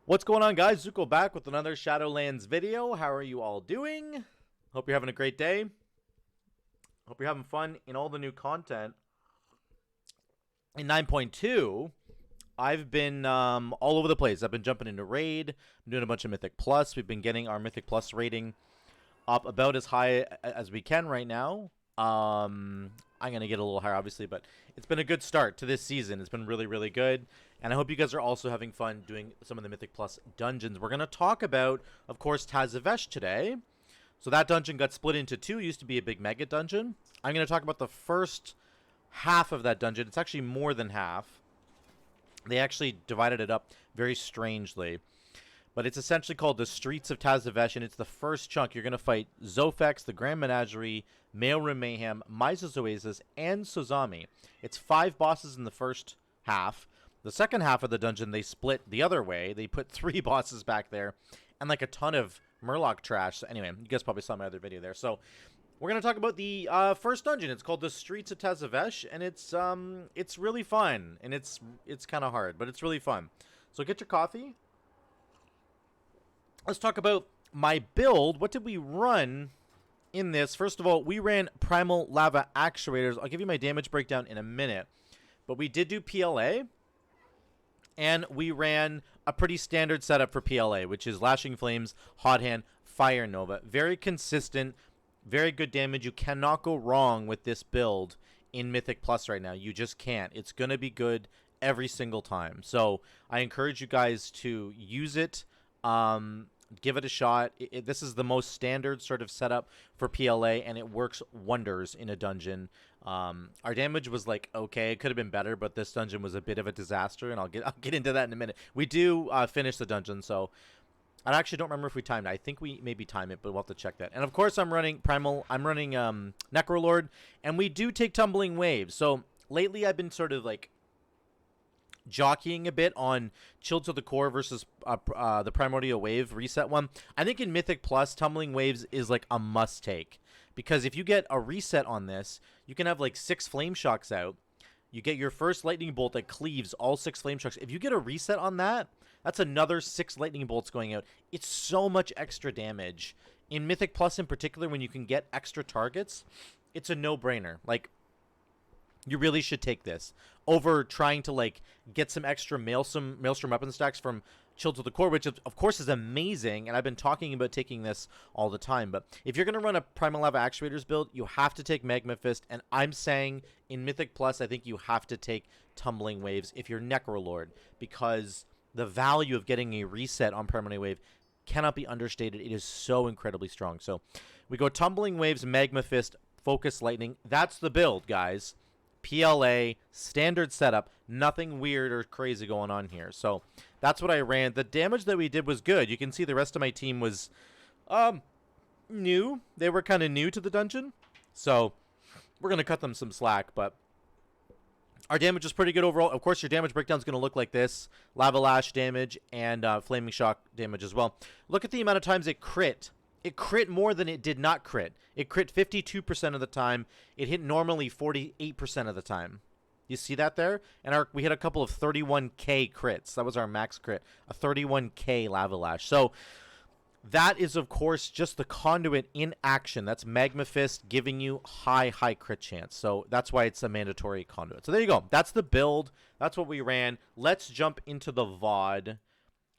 What's going on, guys? Zuko back with another Shadowlands video. How are you all doing? Hope you're having a great day. Hope you're having fun in all the new content. In 9.2, I've been all over the place. I've been jumping into Raid. I'm doing a bunch of Mythic Plus. We've been getting our Mythic Plus rating up about as high as we can right now. I'm going to get a little higher, obviously, but it's been a good start to this season. It's been really, really good. And I hope you guys are also having fun doing some of the Mythic Plus dungeons. We're going to talk about, of course, Tazavesh today. So that dungeon got split into two. It used to be a big mega dungeon. I'm going to talk about the first half of that dungeon. It's actually more than half. They actually divided it up very strangely. But it's essentially called the Streets of Tazavesh, and it's the first chunk. You're going to fight Zo'phex, the Grand Menagerie, Mailroom Mayhem, Myza, Oasis, and Zo'zami. It's 5 bosses in the first half. The second half of the dungeon, they split the other way. They put 3 bosses back there and like a ton of Murloc trash. So anyway, you guys probably saw my other video there. So we're going to talk about the first dungeon. It's called the Streets of Tazavesh, and it's really fun. And it's kind of hard, but it's really fun. So get your coffee. Let's talk about my build. What did we run in this? First of all, we ran Primal Lava Actuators. I'll give you my damage breakdown in a minute. But we did do PLA. And we ran a pretty standard setup for PLA, which is Lashing Flames, Hot Hand, Fire Nova. Very consistent, very good damage. You cannot go wrong with this build in Mythic Plus right now. You just can't. It's going to be good every single time. So I encourage you guys to use it. Give it a shot. This is the most standard sort of setup for PLA, and it works wonders in a dungeon. Our damage was like okay, it could have been better, but this dungeon was a bit of a disaster, and I'll get into that in a minute. We do finish the dungeon, so I actually don't remember if we timed it. I think we maybe time it, but we'll have to check that. And of course, I'm running Primal. I'm running Necrolord, and we do take Tumbling Waves. So lately, I've been sort of like jockeying a bit on Chill to the Core versus the Primordial Wave reset one. I think in Mythic Plus, Tumbling Waves is like a must take, because if you get a reset on this, you can have like 6 Flame Shocks out. You get your first Lightning Bolt that cleaves all 6 Flame Shocks. If you get a reset on that, that's another 6 Lightning Bolts going out. It's so much extra damage. In Mythic Plus in particular, when you can get extra targets, it's a no-brainer. Like, you really should take this over trying to like get some extra Maelstrom weapon stacks from Chill to the Core, which of course is amazing, and I've been talking about taking this all the time. But if you're going to run a Primal Lava Actuators build, you have to take Magma Fist, and I'm saying in Mythic Plus, I think you have to take Tumbling Waves if you're Necrolord, because the value of getting a reset on Permanent Wave cannot be understated. It is so incredibly strong. So we go Tumbling Waves, Magma Fist, Focus Lightning. That's the build, guys. PLA, standard setup, nothing weird or crazy going on here. So that's what I ran. The damage that we did was good. You can see the rest of my team was new. They were kind of new to the dungeon. So we're going to cut them some slack, but our damage was pretty good overall. Of course, your damage breakdown is going to look like this. Lava Lash damage and Flaming Shock damage as well. Look at the amount of times it crit. It crit more than it did not crit. It crit 52% of the time. It hit normally 48% of the time. You see that there? And we hit a couple of 31k crits. That was our max crit. A 31k Lava Lash. So that is, of course, just the Conduit in action. That's Magma Fist giving you high crit chance. So that's why it's a mandatory Conduit. So there you go. That's the build. That's what we ran. Let's jump into the VOD.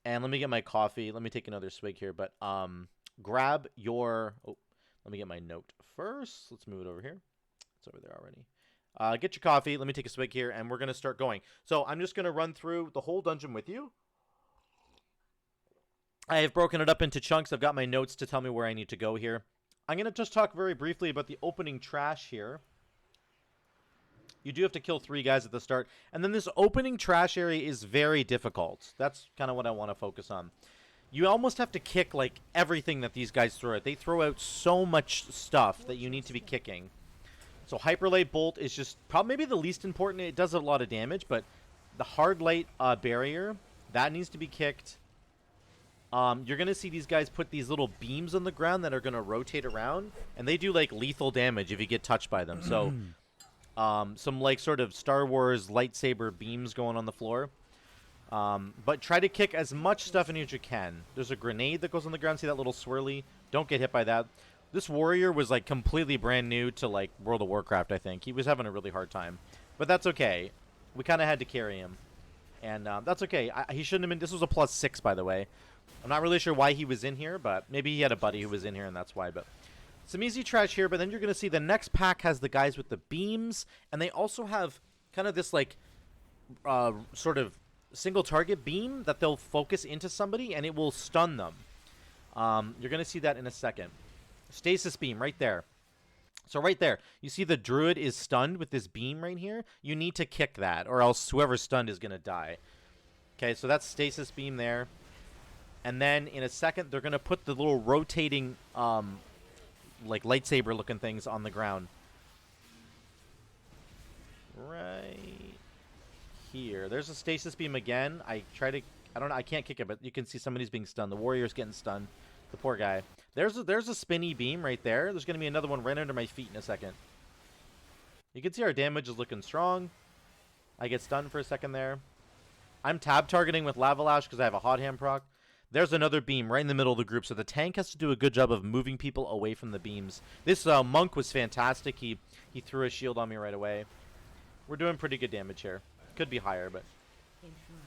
And let me get my coffee. Let me take another swig here. But grab your... Oh, let me get my note first. Let's move it over here. It's over there already. Get your coffee. Let me take a swig here, and we're going to start going. So I'm just going to run through the whole dungeon with you. I have broken it up into chunks. I've got my notes to tell me where I need to go here. I'm going to just talk very briefly about the opening trash here. You do have to kill 3 guys at the start. And then this opening trash area is very difficult. That's kind of what I want to focus on. You almost have to kick, like, everything that these guys throw out. They throw out so much stuff that you need to be kicking. So Hyperlight Bolt is just probably maybe the least important. It does a lot of damage, but the Hard Light Barrier, that needs to be kicked. You're going to see these guys put these little beams on the ground that are going to rotate around, and they do, like, lethal damage if you get touched by them. So some, like, sort of Star Wars lightsaber beams going on the floor. But try to kick as much stuff in as you can. There's a grenade that goes on the ground. See that little swirly? Don't get hit by that. This warrior was like completely brand new to like World of Warcraft, I think. He was having a really hard time. But that's okay. We kind of had to carry him. And that's okay. He shouldn't have been... This was a +6, by the way. I'm not really sure why he was in here, but maybe he had a buddy who was in here, and that's why. But some easy trash here, but then you're going to see the next pack has the guys with the beams, and they also have kind of this, like, sort of single target beam that they'll focus into somebody, and it will stun them. You're going to see that in a second. Stasis beam right there. So right there, you see the druid is stunned with this beam right here. You need to kick that, or else whoever's stunned is going to die. Okay, so that's stasis beam there. And then in a second, they're going to put the little rotating, like lightsaber-looking things on the ground. Right here. There's a stasis beam again. I don't know, I can't kick it, but you can see somebody's being stunned. The warrior's getting stunned. The poor guy. There's a spinny beam right there. There's going to be another one right under my feet in a second. You can see our damage is looking strong. I get stunned for a second there. I'm tab targeting with Lava Lash because I have a hot hand proc. There's another beam right in the middle of the group, so the tank has to do a good job of moving people away from the beams. This monk was fantastic. He threw a shield on me right away. We're doing pretty good damage here. Could be higher, but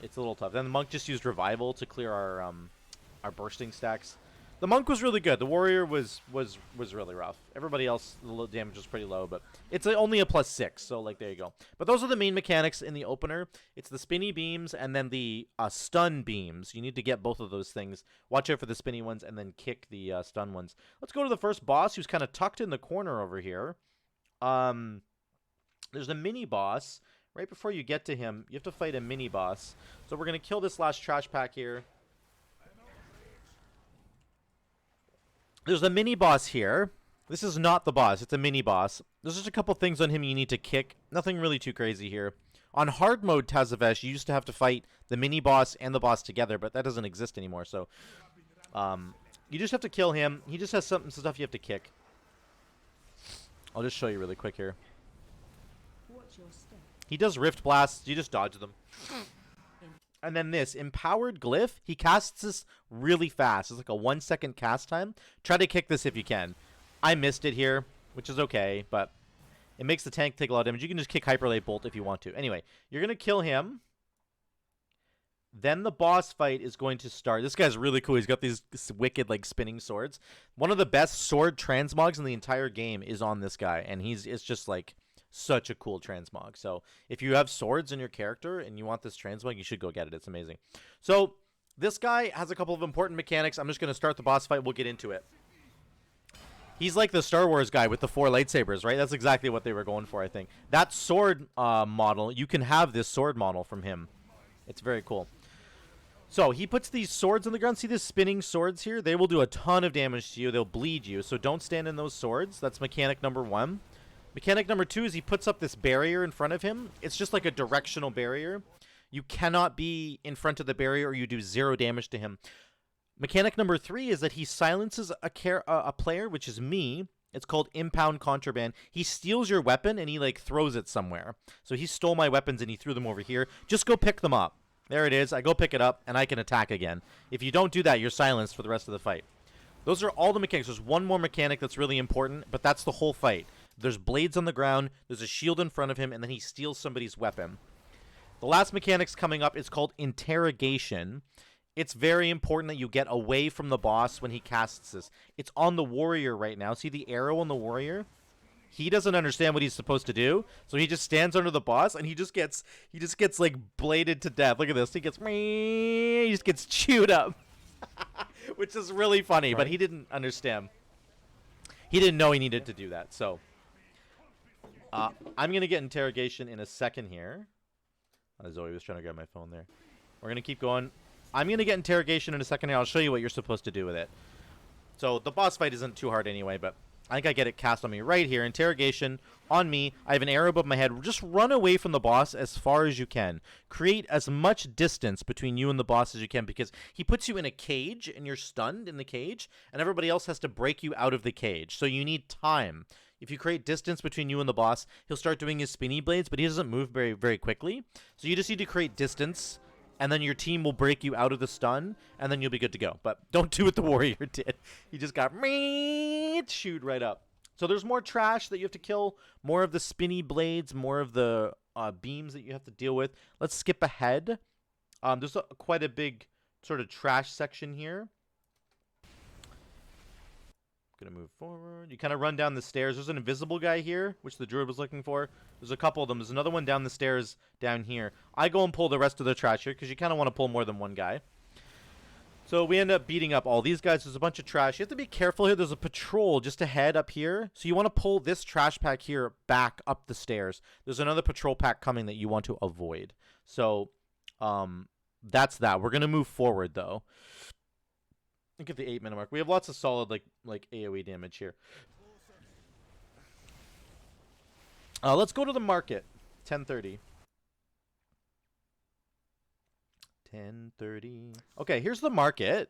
it's a little tough. Then the monk just used revival to clear our bursting stacks. The monk was really good. The warrior was really rough. Everybody else, the damage was pretty low, but it's only a +6, so like there you go. But those are the main mechanics in the opener. It's the spinny beams and then the stun beams. You need to get both of those things. Watch out for the spinny ones and then kick the stun ones. Let's go to the first boss, who's kind of tucked in the corner over here. There's a mini boss. Right before you get to him, you have to fight a mini boss. So we're going to kill this last trash pack here. There's a mini boss here. This is not the boss. It's a mini boss. There's just a couple things on him you need to kick. Nothing really too crazy here. On hard mode Tazavesh, you used to have to fight the mini boss and the boss together, but that doesn't exist anymore. So you just have to kill him. He just has some stuff you have to kick. I'll just show you really quick here. He does Rift Blasts. You just dodge them. And then this, Empowered Glyph, he casts this really fast. It's like a 1-second cast time. Try to kick this if you can. I missed it here, which is okay, but it makes the tank take a lot of damage. You can just kick Hyperlate Bolt if you want to. Anyway, you're going to kill him. Then the boss fight is going to start. This guy's really cool. He's got these wicked, like, spinning swords. One of the best sword transmogs in the entire game is on this guy, and it's just, like, such a cool transmog. So if you have swords in your character and you want this transmog, you should go get it. It's amazing. So this guy has a couple of important mechanics. I'm just going to start the boss fight. We'll get into it. He's like the Star Wars guy with the 4 lightsabers, right? That's exactly what they were going for, I think. That sword model, you can have this sword model from him. It's very cool. So he puts these swords on the ground. See these spinning swords here? They will do a ton of damage to you. They'll bleed you. So don't stand in those swords. That's mechanic number 1. Mechanic number 2 is he puts up this barrier in front of him. It's just like a directional barrier. You cannot be in front of the barrier or you do 0 damage to him. Mechanic number 3 is that he silences a player, which is me. It's called Impound Contraband. He steals your weapon and he like throws it somewhere. So he stole my weapons and he threw them over here. Just go pick them up. There it is. I go pick it up and I can attack again. If you don't do that, you're silenced for the rest of the fight. Those are all the mechanics. There's one more mechanic that's really important, but that's the whole fight. There's blades on the ground, there's a shield in front of him, and then he steals somebody's weapon. The last mechanic's coming up is called Interrogation. It's very important that you get away from the boss when he casts this. It's on the warrior right now. See the arrow on the warrior? He doesn't understand what he's supposed to do, so he just stands under the boss, and he just gets like bladed to death. Look at this. He just gets chewed up, which is really funny, but he didn't understand. He didn't know he needed to do that, so... I'm going to get interrogation in a second here. Zoe was trying to grab my phone there. We're going to keep going. I'm going to get interrogation in a second here. I'll show you what you're supposed to do with it. So the boss fight isn't too hard anyway, but I think I get it cast on me right here. Interrogation on me. I have an arrow above my head. Just run away from the boss as far as you can. Create as much distance between you and the boss as you can because he puts you in a cage and you're stunned in the cage and everybody else has to break you out of the cage. So you need time. If you create distance between you and the boss, he'll start doing his spinny blades, but he doesn't move very, very quickly. So you just need to create distance and then your team will break you out of the stun, and then you'll be good to go. But don't do what the warrior did. He just got shoot right up. So there's more trash that you have to kill, more of the spinny blades, more of the beams that you have to deal with. Let's skip ahead. There's quite a big sort of trash section here. Gonna move forward. You kind of run down the stairs. There's an invisible guy here, which the druid was looking for. There's a couple of them. There's another one down the stairs down here. I go and pull the rest of the trash here because you kind of want to pull more than one guy. So we end up beating up all these guys. There's a bunch of trash. You have to be careful here. There's a patrol just ahead up here. So you want to pull this trash pack here back up the stairs. There's another patrol pack coming that you want to avoid. So that's that. We're going to move forward, though. Look at the 8-minute mark. We have lots of solid like AoE damage here. Let's go to the market. 10:30. 10:30. Okay, here's the market.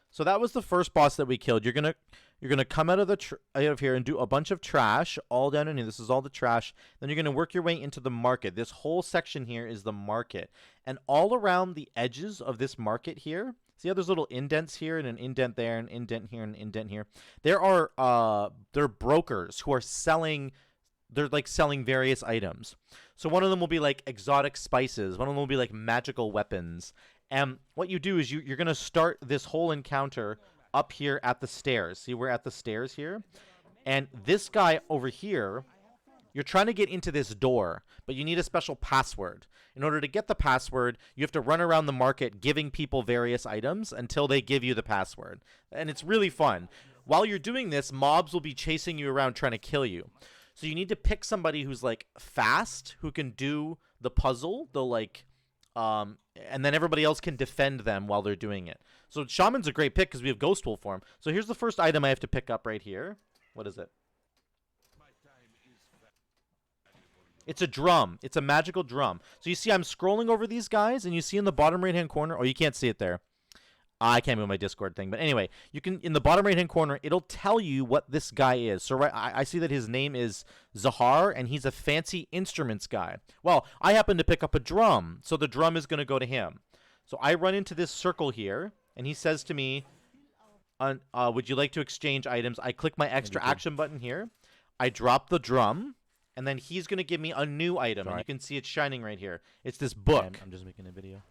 So that was the first boss that we killed. You're gonna come out of here and do a bunch of trash all down in here. This is all the trash. Then you're gonna work your way into the market. This whole section here is the market, and all around the edges of this market here. See how there's little indents here and an indent there, an indent here, and an indent here. There are brokers who are selling. They're like selling various items. So one of them will be like exotic spices. One of them will be like magical weapons. And what you do is you're going to start this whole encounter up here at the stairs. See, we're at the stairs here. And this guy over here, you're trying to get into this door, but you need a special password. In order to get the password, you have to run around the market giving people various items until they give you the password. And it's really fun. While you're doing this, mobs will be chasing you around trying to kill you. So you need to pick somebody who's like fast, who can do the puzzle, and then everybody else can defend them while they're doing it. So Shaman's a great pick because we have Ghost Wolf form. So here's the first item I have to pick up right here. What is it? It's a drum. It's a magical drum. So you see I'm scrolling over these guys, and you see in the bottom right-hand corner, oh, you can't see it there. I can't move my Discord thing. But anyway, you can, in the bottom right-hand corner, it'll tell you what this guy is. So I see that his name is Zahar, and he's a fancy instruments guy. Well, I happen to pick up a drum, so the drum is going to go to him. So I run into this circle here, and he says to me, would you like to exchange items? I click my extra action button here. I drop the drum, and then he's going to give me a new item. Sorry. And you can see it shining right here. It's this book. I'm just making a video.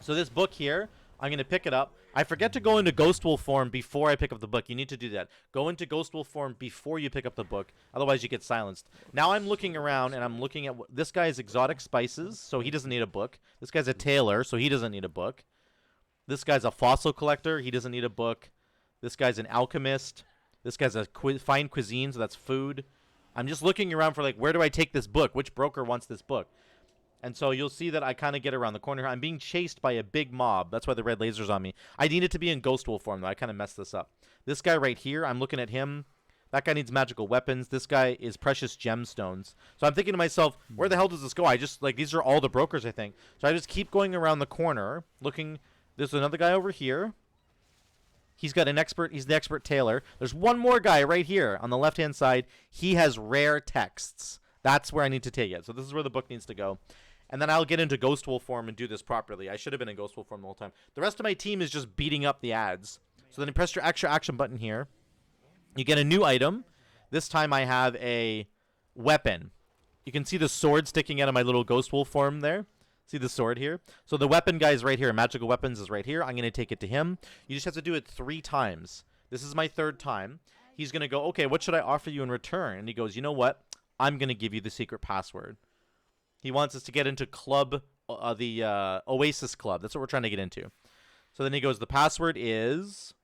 So this book here, I'm going to pick it up. I forget to go into Ghost Wolf form before I pick up the book. You need to do that. Go into Ghost Wolf form before you pick up the book. Otherwise, you get silenced. Now I'm looking around, and I'm looking at... This guy is exotic spices, so he doesn't need a book. This guy's a tailor, so he doesn't need a book. This guy's a fossil collector. He doesn't need a book. This guy's an alchemist. This guy's a fine cuisine, so that's food. I'm just looking around for, like, where do I take this book? Which broker wants this book? And so you'll see that I kind of get around the corner. I'm being chased by a big mob. That's why the red laser's on me. I need it to be in Ghost Wolf form, though. I kind of messed this up. This guy right here, I'm looking at him. That guy needs magical weapons. This guy is precious gemstones. So I'm thinking to myself, where the hell does this go? I just, like, these are all the brokers, I think. So I just keep going around the corner, looking. There's another guy over here. He's got an expert. He's the expert tailor. There's one more guy right here on the left-hand side. He has rare texts. That's where I need to take it. So this is where the book needs to go. And then I'll get into Ghost Wolf form and do this properly. I should have been in Ghost Wolf form the whole time. The rest of my team is just beating up the ads. So then you press your extra action button here. You get a new item. This time I have a weapon. You can see the sword sticking out of my little Ghost Wolf form there. See the sword here? So the weapon guy is right here. Magical weapons is right here. I'm going to take it to him. You just have to do it 3 times. This is my 3rd time. He's going to go, okay, what should I offer you in return? And he goes, you know what? I'm going to give you the secret password. He wants us to get into the Oasis club. That's what we're trying to get into. So then he goes, the password is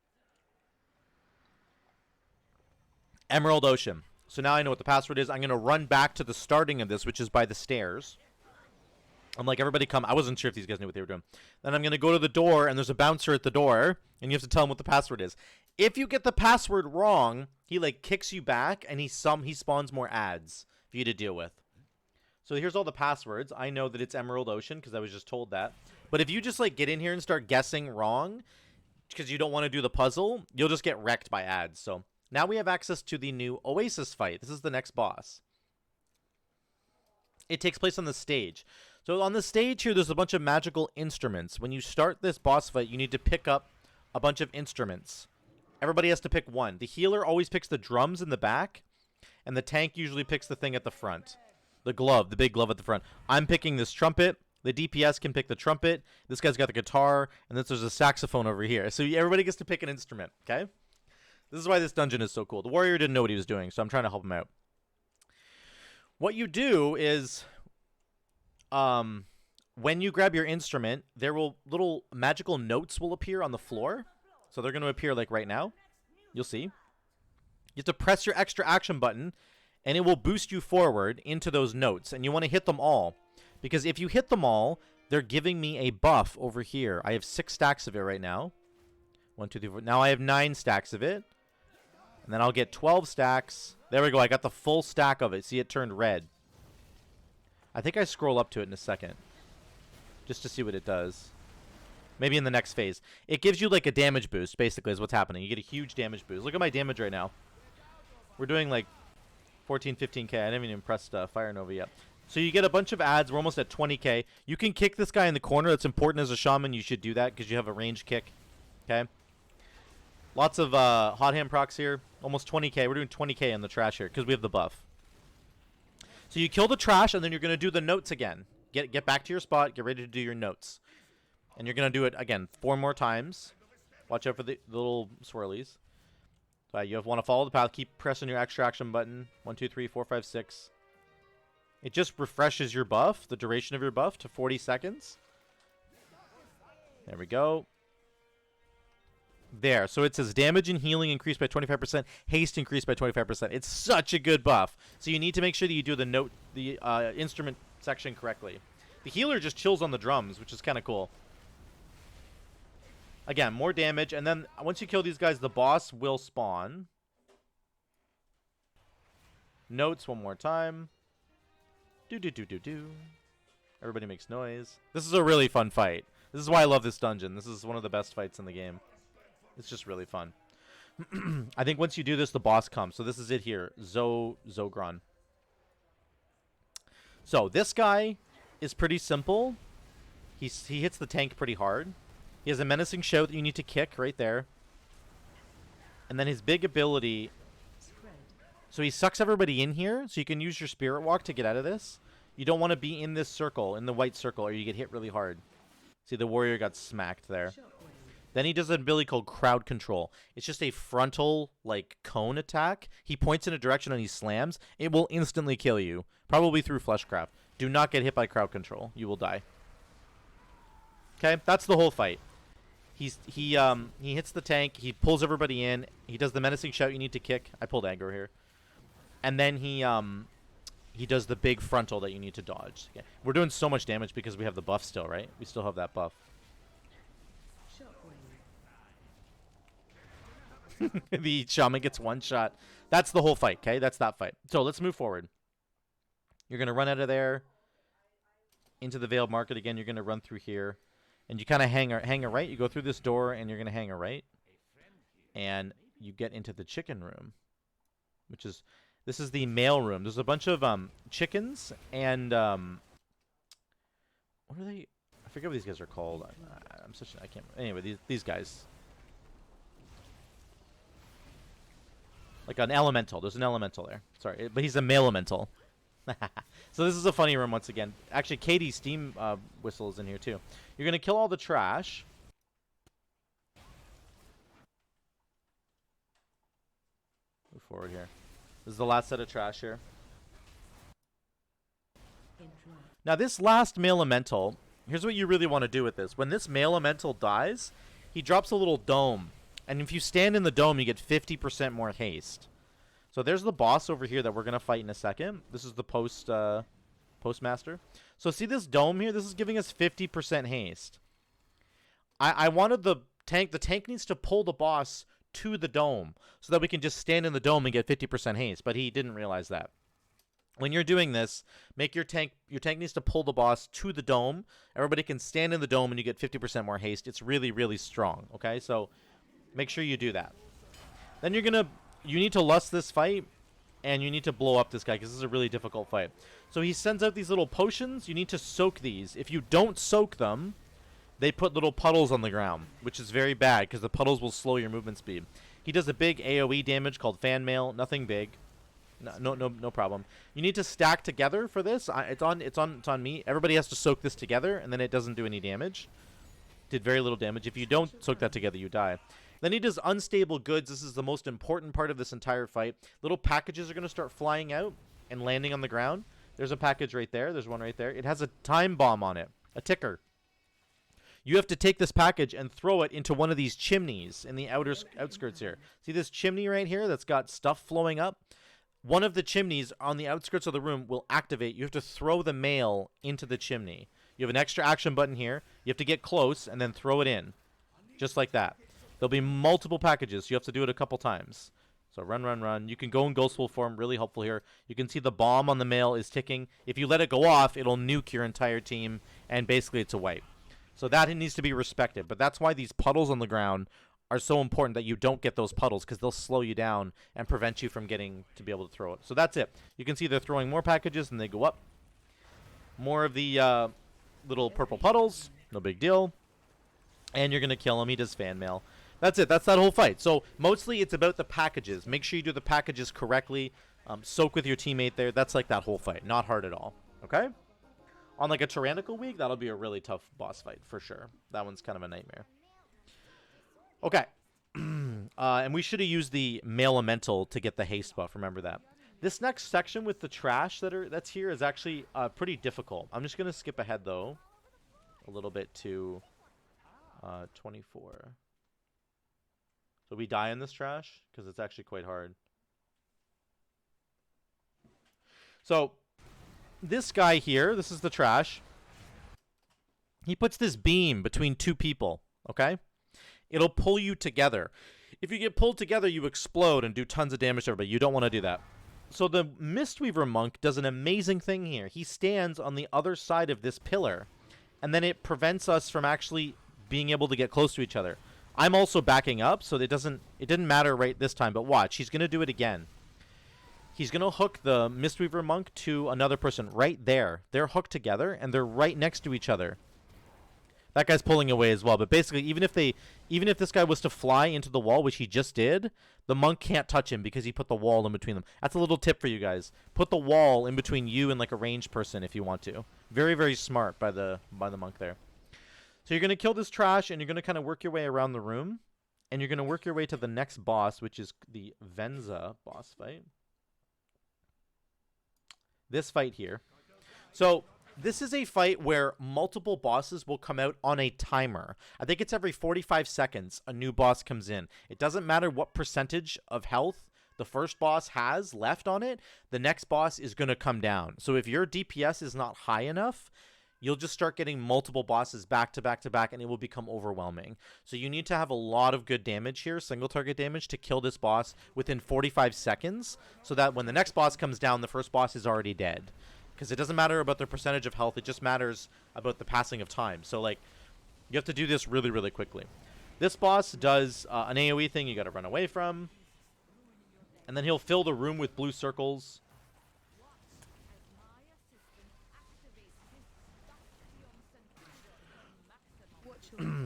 Emerald Ocean. So now I know what the password is. I'm going to run back to the starting of this, which is by the stairs. I'm like, everybody come. I wasn't sure if these guys knew what they were doing. Then I'm going to go to the door, and there's a bouncer at the door, and you have to tell him what the password is. If you get the password wrong, he, like, kicks you back, and he spawns more ads for you to deal with. So here's all the passwords. I know that it's Emerald Ocean because I was just told that. But if you just, like, get in here and start guessing wrong because you don't want to do the puzzle, you'll just get wrecked by ads. So now we have access to the new Oasis fight. This is the next boss. It takes place on the stage. So on the stage here, there's a bunch of magical instruments. When you start this boss fight, you need to pick up a bunch of instruments. Everybody has to pick one. The healer always picks the drums in the back, and the tank usually picks the thing at the front. The glove, the big glove at the front. I'm picking this trumpet. The DPS can pick the trumpet. This guy's got the guitar, and then there's a saxophone over here. So everybody gets to pick an instrument, okay? This is why this dungeon is so cool. The warrior didn't know what he was doing, so I'm trying to help him out. What you do is, when you grab your instrument, there will little magical notes will appear on the floor. So they're going to appear like right now. You'll see. You have to press your extra action button, and it will boost you forward into those notes. And you want to hit them all. Because if you hit them all, they're giving me a buff over here. I have 6 stacks of it right now. 1, 2, 3, 4. Now I have 9 stacks of it. And then I'll get 12 stacks. There we go. I got the full stack of it. See, it turned red. I think I scroll up to it in a second. Just to see what it does. Maybe in the next phase. It gives you like a damage boost, basically, is what's happening. You get a huge damage boost. Look at my damage right now. We're doing like 14, 15k. I haven't even pressed Fire Nova yet. So you get a bunch of ads. We're almost at 20k. You can kick this guy in the corner. That's important as a shaman. You should do that because you have a range kick. Okay. Lots of hot hand procs here. Almost 20k. We're doing 20k in the trash here because we have the buff. So you kill the trash, and then you're going to do the notes again. Get back to your spot. Get ready to do your notes. And you're going to do it, again, 4 more times. Watch out for the little swirlies. You want to follow the path. Keep pressing your extra action button. 1, 2, 3, 4, 5, 6. It just refreshes your buff, the duration of your buff, to 40 seconds. There we go. There. So it says damage and healing increased by 25%, haste increased by 25%. It's such a good buff. So you need to make sure that you do the instrument section correctly. The healer just chills on the drums, which is kind of cool. Again, more damage, and then once you kill these guys, the boss will spawn. Notes one more time. Do. Everybody makes noise. This is a really fun fight. This is why I love this dungeon. This is one of the best fights in the game. It's just really fun. I think once you do this, the boss comes. So this is it here. Zo'gron. So this guy is pretty simple. He hits the tank pretty hard. He has a menacing shout that you need to kick right there. And then his big ability... So he sucks everybody in here, so you can use your Spirit Walk to get out of this. You don't want to be in this circle, in the white circle, or you get hit really hard. See, the warrior got smacked there. Then he does an ability called Crowd Control. It's just a frontal, like, cone attack. He points in a direction and he slams. It will instantly kill you, probably through Fleshcraft. Do not get hit by Crowd Control. You will die. Okay, that's the whole fight. He hits the tank. He pulls everybody in. He does the menacing shout you need to kick. I pulled aggro here. And then he does the big frontal that you need to dodge. Okay. We're doing so much damage because we have the buff still, right? We still have that buff. The shaman gets one shot. That's the whole fight, okay? That's that fight. So let's move forward. You're going to run out of there into the Veiled Market again. You're going to run through here. And you kind of hang a right. You go through this door, and you're going to hang a right. And you get into the chicken room, which is... This is the mailroom. There's a bunch of chickens and... what are they? I forget what these guys are called. I can't... Anyway, these guys... Like an elemental. There's an elemental there. Sorry, but he's a male elemental. So this is a funny room once again. Actually, Katie's steam whistle is in here too. You're going to kill all the trash. Move forward here. This is the last set of trash here. Now this last male elemental, here's what you really want to do with this. When this male elemental dies, he drops a little dome. And if you stand in the dome, you get 50% more haste. So there's the boss over here that we're going to fight in a second. This is the postmaster. So see this dome here? This is giving us 50% haste. I wanted the tank. The tank needs to pull the boss to the dome so that we can just stand in the dome and get 50% haste. But he didn't realize that. When you're doing this, make your tank needs to pull the boss to the dome. Everybody can stand in the dome and you get 50% more haste. It's really, really strong. Okay, so make sure you do that. Then you need to lust this fight. and you need to blow up this guy because this is a really difficult fight. So he sends out these little potions. You need to soak these. If you don't soak them, they put little puddles on the ground, which is very bad because the puddles will slow your movement speed. He does a big AoE damage called fan mail. Nothing big. No problem. You need to stack together for this. It's on me. Everybody has to soak this together, and then it doesn't do any damage. Did very little damage. If you don't soak that together, you die. Then he does unstable goods. This is the most important part of this entire fight. Little packages are going to start flying out and landing on the ground. There's a package right there. There's one right there. It has a time bomb on it, a ticker. You have to take this package and throw it into one of these chimneys in the outskirts here. See this chimney right here that's got stuff flowing up? One of the chimneys on the outskirts of the room will activate. You have to throw the mail into the chimney. You have an extra action button here. You have to get close and then throw it in. Just like that. There'll be multiple packages. So you have to do it a couple times. So run. You can go in Ghost Wolf form. Really helpful here. You can see the bomb on the mail is ticking. If you let it go off, it'll nuke your entire team. And basically it's a wipe. So that needs to be respected. But that's why these puddles on the ground are so important, that you don't get those puddles, because they'll slow you down and prevent you from getting to be able to throw it. So that's it. You can see they're throwing more packages and they go up. More of the little purple puddles. No big deal. And you're going to kill him. He does fan mail. That's it. That's that whole fight. So mostly it's about the packages. Make sure you do the packages correctly. Soak with your teammate there. That's like that whole fight. Not hard at all. Okay? On like a Tyrannical week, that'll be a really tough boss fight for sure. That one's kind of a nightmare. Okay. And we should have used the Mail Elemental to get the haste buff. Remember that. This next section with the trash that's here is actually pretty difficult. I'm just going to skip ahead, though, a little bit to 24. So we die in this trash because it's actually quite hard. So this guy here, this is the trash. He puts this beam between two people, okay? It'll pull you together. If you get pulled together, you explode and do tons of damage to everybody. You don't want to do that. So the Mistweaver monk does an amazing thing here. He stands on the other side of this pillar, and then it prevents us from actually being able to get close to each other. I'm also backing up, so it didn't matter right this time, but watch. He's going to do it again. He's going to hook the Mistweaver monk to another person right there. They're hooked together, and they're right next to each other. That guy's pulling away as well, but basically, even if this guy was to fly into the wall, which he just did, the monk can't touch him because he put the wall in between them. That's a little tip for you guys. Put the wall in between you and like a ranged person if you want to. Very, very smart by the monk there. So you're going to kill this trash, and you're going to kind of work your way around the room, and you're going to work your way to the next boss, which is the Venza boss fight. This fight here. So this is a fight where multiple bosses will come out on a timer. I think it's every 45 seconds a new boss comes in. It doesn't matter what percentage of health the first boss has left on it. The next boss is going to come down. So if your DPS is not high enough, you'll just start getting multiple bosses back to back to back, and it will become overwhelming. So you need to have a lot of good damage here, single target damage, to kill this boss within 45 seconds, so that when the next boss comes down, the first boss is already dead. Because it doesn't matter about the percentage of health, it just matters about the passing of time. So, like, you have to do this really, really quickly. This boss does an AoE thing you got to run away from. And then he'll fill the room with blue circles.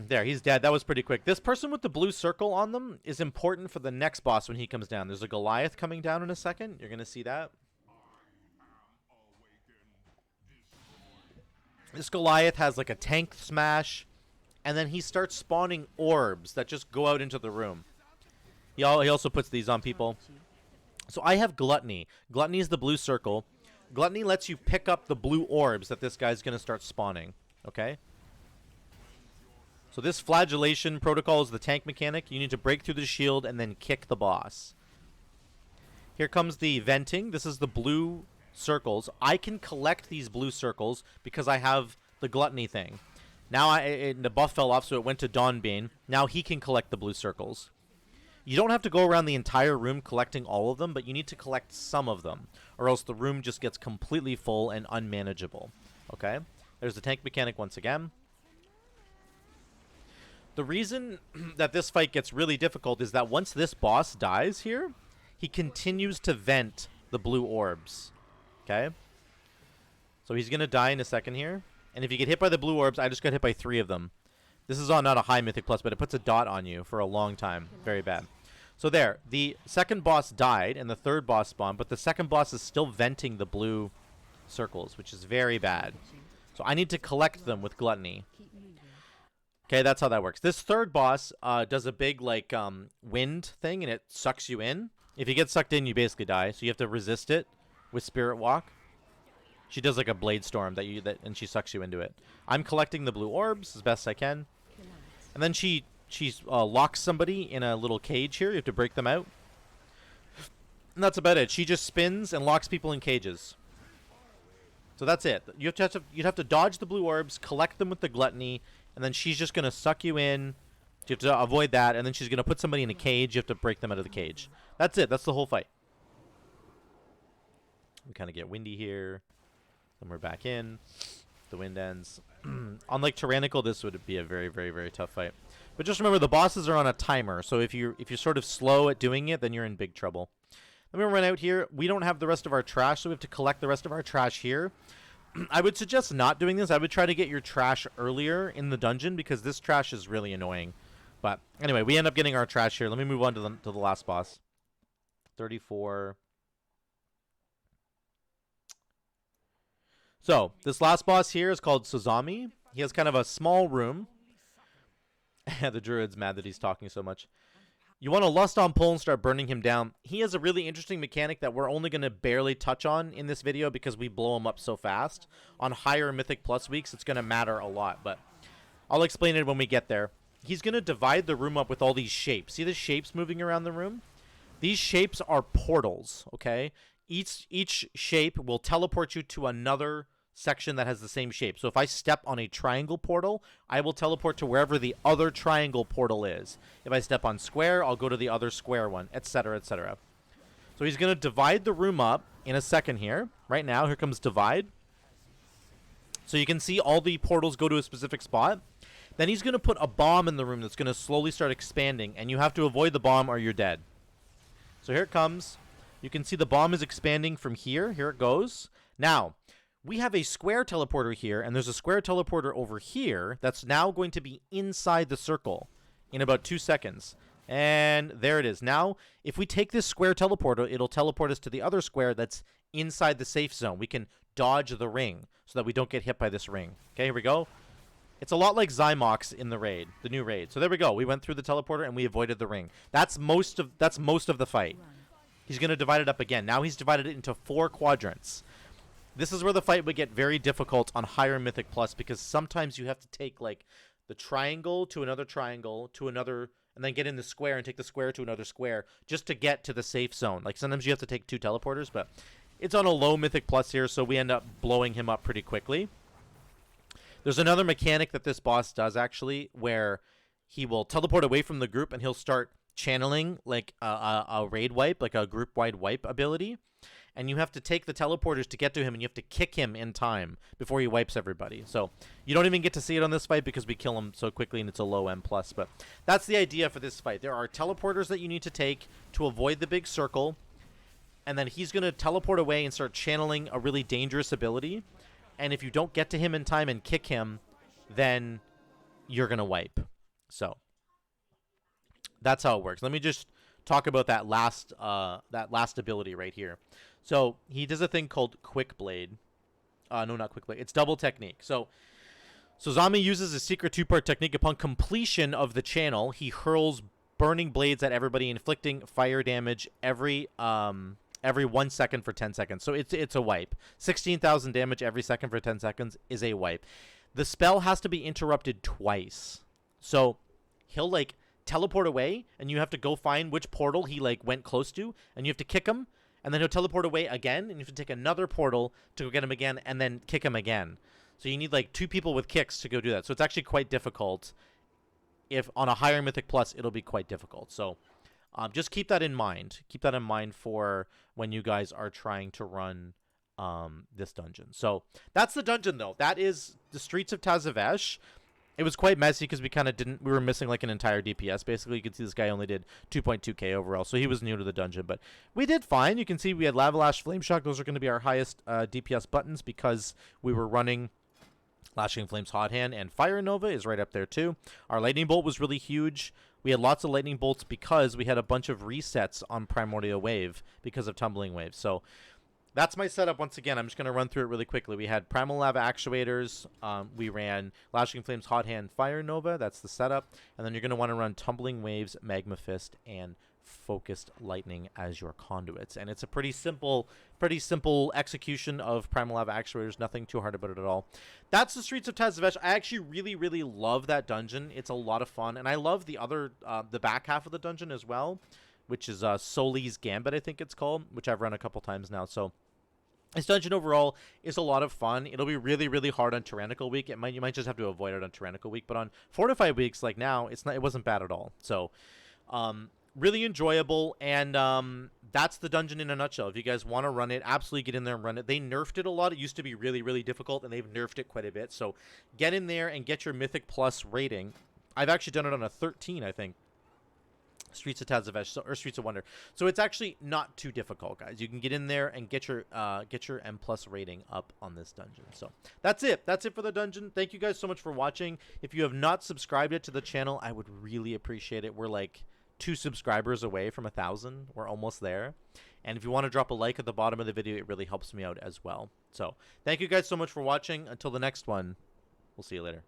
There, he's dead. That was pretty quick. This person with the blue circle on them is important for the next boss when he comes down. There's a Goliath coming down in a second. You're going to see that. This Goliath has like a tank smash, and then he starts spawning orbs that just go out into the room. He also puts these on people. So I have Gluttony. Gluttony is the blue circle. Gluttony lets you pick up the blue orbs that this guy's going to start spawning. Okay? So this flagellation protocol is the tank mechanic. You need to break through the shield and then kick the boss. Here comes the venting. This is the blue circles. I can collect these blue circles because I have the gluttony thing. Now the buff fell off, so it went to Dawnbane. Now he can collect the blue circles. You don't have to go around the entire room collecting all of them, but you need to collect some of them, or else the room just gets completely full and unmanageable. Okay? There's the tank mechanic once again. The reason that this fight gets really difficult is that once this boss dies here, he continues to vent the blue orbs. Okay? So he's going to die in a second here. And if you get hit by the blue orbs, I just got hit by 3 of them. This is on not a high Mythic Plus, but it puts a dot on you for a long time. Very bad. So there, the second boss died, and the third boss spawned, but the second boss is still venting the blue circles, which is very bad. So I need to collect them with Gluttony. Okay, that's how that works. This third boss does a big, like, wind thing, and it sucks you in. If you get sucked in, you basically die, so you have to resist it with Spirit Walk. She does, like, a Blade Storm, and she sucks you into it. I'm collecting the blue orbs as best I can. And then she locks somebody in a little cage here. You have to break them out. And that's about it. She just spins and locks people in cages. So that's it. You'd have to dodge the blue orbs, collect them with the Gluttony, and then she's just going to suck you in. You have to avoid that, and then she's going to put somebody in a cage. You have to break them out of the cage. That's it. That's the whole fight. We kind of get windy here. Then we're back in. The wind ends. Unlike Tyrannical, this would be a very, very, very tough fight. But just remember, the bosses are on a timer, so if you're sort of slow at doing it, then you're in big trouble. Let me run out here. We don't have the rest of our trash, so we have to collect the rest of our trash here. I would suggest not doing this. I would try to get your trash earlier in the dungeon, because this trash is really annoying. But anyway, we end up getting our trash here. Let me move on to the last boss. 34. So, this last boss here is called Zo'zami. He has kind of a small room. The druid's mad that he's talking so much. You want to lust on pull and start burning him down. He has a really interesting mechanic that we're only going to barely touch on in this video because we blow him up so fast. On higher Mythic Plus weeks, it's going to matter a lot, but I'll explain it when we get there. He's going to divide the room up with all these shapes. See the shapes moving around the room? These shapes are portals, okay? Each shape will teleport you to another section that has the same shape. So if I step on a triangle portal, I will teleport to wherever the other triangle portal is. If I step on square, I'll go to the other square one, etc., etc. So he's going to divide the room up in a second here. Right now, here comes divide. So you can see all the portals go to a specific spot. Then he's going to put a bomb in the room that's going to slowly start expanding, and you have to avoid the bomb or you're dead. So here it comes. You can see the bomb is expanding from here. Here it goes. Now, we have a square teleporter here, and there's a square teleporter over here that's now going to be inside the circle in about 2 seconds. And there it is. Now, if we take this square teleporter, it'll teleport us to the other square that's inside the safe zone. We can dodge the ring so that we don't get hit by this ring. Okay, here we go. It's a lot like Zymox in the raid, the new raid. So there we go. We went through the teleporter and we avoided the ring. That's most of the fight. He's going to divide it up again. Now he's divided it into 4 quadrants. This is where the fight would get very difficult on higher Mythic Plus, because sometimes you have to take, like, the triangle to another, and then get in the square and take the square to another square just to get to the safe zone. Like, sometimes you have to take 2 teleporters, but it's on a low Mythic Plus here, so we end up blowing him up pretty quickly. There's another mechanic that this boss does, actually, where he will teleport away from the group and he'll start channeling, like, a raid wipe, like a group-wide wipe ability. And you have to take the teleporters to get to him, and you have to kick him in time before he wipes everybody. So you don't even get to see it on this fight because we kill him so quickly and it's a low M+. But that's the idea for this fight. There are teleporters that you need to take to avoid the big circle. And then he's going to teleport away and start channeling a really dangerous ability. And if you don't get to him in time and kick him, then you're going to wipe. So that's how it works. Let me just talk about that last ability right here. So he does a thing called Quick Blade. No, not Quick Blade. It's Double Technique. So Zo'zami uses a secret 2-part technique. Upon completion of the channel, he hurls burning blades at everybody, inflicting fire damage every 1 second for 10 seconds. So it's a wipe. 16,000 damage every second for 10 seconds is a wipe. The spell has to be interrupted twice. So he'll, like, teleport away, and you have to go find which portal he, like, went close to, and you have to kick him, and then he'll teleport away again, and you have to take another portal to go get him again, and then kick him again. So you need, like, 2 people with kicks to go do that. So it's actually quite difficult. If on a higher Mythic Plus, it'll be quite difficult. So just keep that in mind. Keep that in mind for when you guys are trying to run this dungeon. So that's the dungeon, though. That is the Streets of Tazavesh. It was quite messy because we were missing like an entire DPS. Basically, you can see this guy only did 2.2k overall, so he was new to the dungeon. But we did fine. You can see we had Lava Lash, Flame Shock. Those are going to be our highest DPS buttons because we were running Lashing Flames, Hot Hand, and Fire Nova is right up there too. Our Lightning Bolt was really huge. We had lots of Lightning Bolts because we had a bunch of resets on Primordial Wave because of Tumbling Wave. So that's my setup once again. I'm just going to run through it really quickly. We had Primal Lava Actuators. We ran Lashing Flames, Hot Hand, Fire Nova. That's the setup. And then you're going to want to run Tumbling Waves, Magma Fist, and Focused Lightning as your conduits. And it's a pretty simple execution of Primal Lava Actuators. Nothing too hard about it at all. That's the Streets of Tazavesh. I actually really love that dungeon. It's a lot of fun. And I love the other, the back half of the dungeon as well, which is Soli's Gambit, I think it's called, which I've run a couple times now. So this dungeon overall is a lot of fun. It'll be really hard on Tyrannical Week. You might just have to avoid it on Tyrannical Week, but on Fortified Weeks like now, it wasn't bad at all. So really enjoyable, and that's the dungeon in a nutshell. If you guys want to run it, absolutely get in there and run it. They nerfed it a lot. It used to be really difficult, and they've nerfed it quite a bit. So get in there and get your Mythic Plus rating. I've actually done it on a 13, I think. Streets of Tazavesh, or Streets of Wonder. So it's actually not too difficult, guys. You can get in there and get your M+ rating up on this dungeon. So that's it. That's it for the dungeon. Thank you guys so much for watching. If you have not subscribed yet to the channel, I would really appreciate it. We're like 2 subscribers away from 1,000. We're almost there. And if you want to drop a like at the bottom of the video, it really helps me out as well. So thank you guys so much for watching. Until the next one, we'll see you later.